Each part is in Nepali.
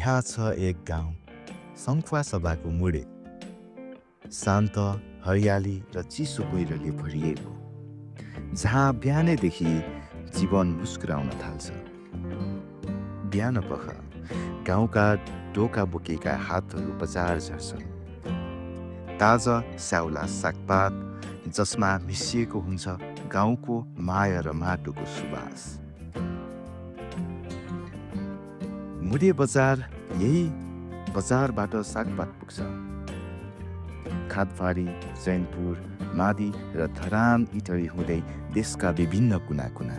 यहाँ छ एक गाउँ सङ्खुवा सभाको मुडे, शान्त, हरियाली र चिसो कोइरोले भरिएको, जहाँ बिहानैदेखि जीवन मुस्कुराउन थाल्छ। बिहानपख गाउँका ढोका बोकेका हातहरू बजार झर्छन्। ताजा स्याउला सागपात जसमा मिसिएको हुन्छ गाउँको माया र माटोको सुवास। मुडे बजार, यही बजारबाट सागपात पुग्छ। खातफारी, चैनपुर, मादी र धरान इटरी हुँदै देशका विभिन्न कुना-कुना।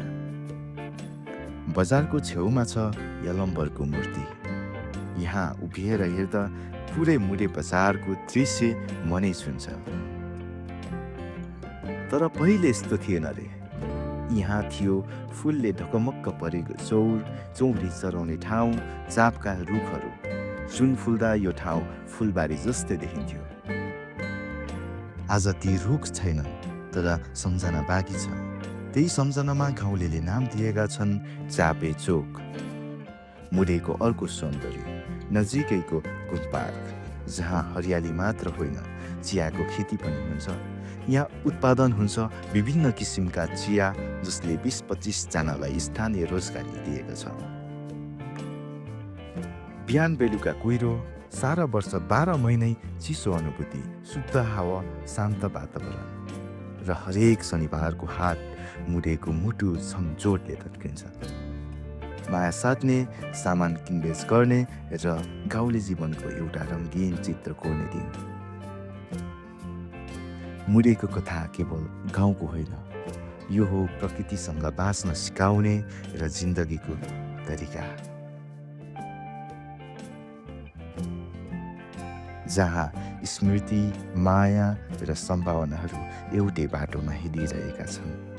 बजारको छेउमा छ यलम्बरको मूर्ति। यहाँ उभिएर हेर्दा पुरै मुडे बजारको दृश्य मनै छुन्छ। तर पहिले यस्तो थिएन रे। यहाँ थियो फुलले ढकमक्क परेको चौरी चराउने ठाउँ, चापका रुखहरू। सुन फुल्दा यो ठाउँ फुलबारी जस्तै देखिन्थ्यो। आज ती रुख छैनन्, तर सम्झना बाँकी छ। त्यही सम्झनामा गाउँलेले नाम दिएका छन् चापे चोक। मुडेको अर्को सौन्दर्य नजिकैको कुन पार्क, जहाँ हरियाली मात्र होइन, चियाको खेती पनि हुन्छ। यहाँ उत्पादन हुन्छ विभिन्न किसिमका चिया, जसले 20-25 जनालाई स्थानीय रोजगारी दिएको छ। बिहान बेलुका कुहिरो, सारा वर्ष 12 महिनै चिसो अनुभूति, शुद्ध हावा, शान्त वातावरण र हरेक शनिबारको हाट मुडेको मुटु सम्झोटले तड्किन्छ। माया साट्ने, सामान किनबेच गर्ने र गाउँले जीवनको एउटा रङ्गीन चित्र कोर्ने दिन। मुडेको कथा केवल गाउँको होइन, यो हो प्रकृतिसँग बाँच्न सिकाउने र जिन्दगीको तरिका, जहाँ स्मृति, माया र सम्भावनाहरू एउटै बाटोमा हिँडिरहेका छन्।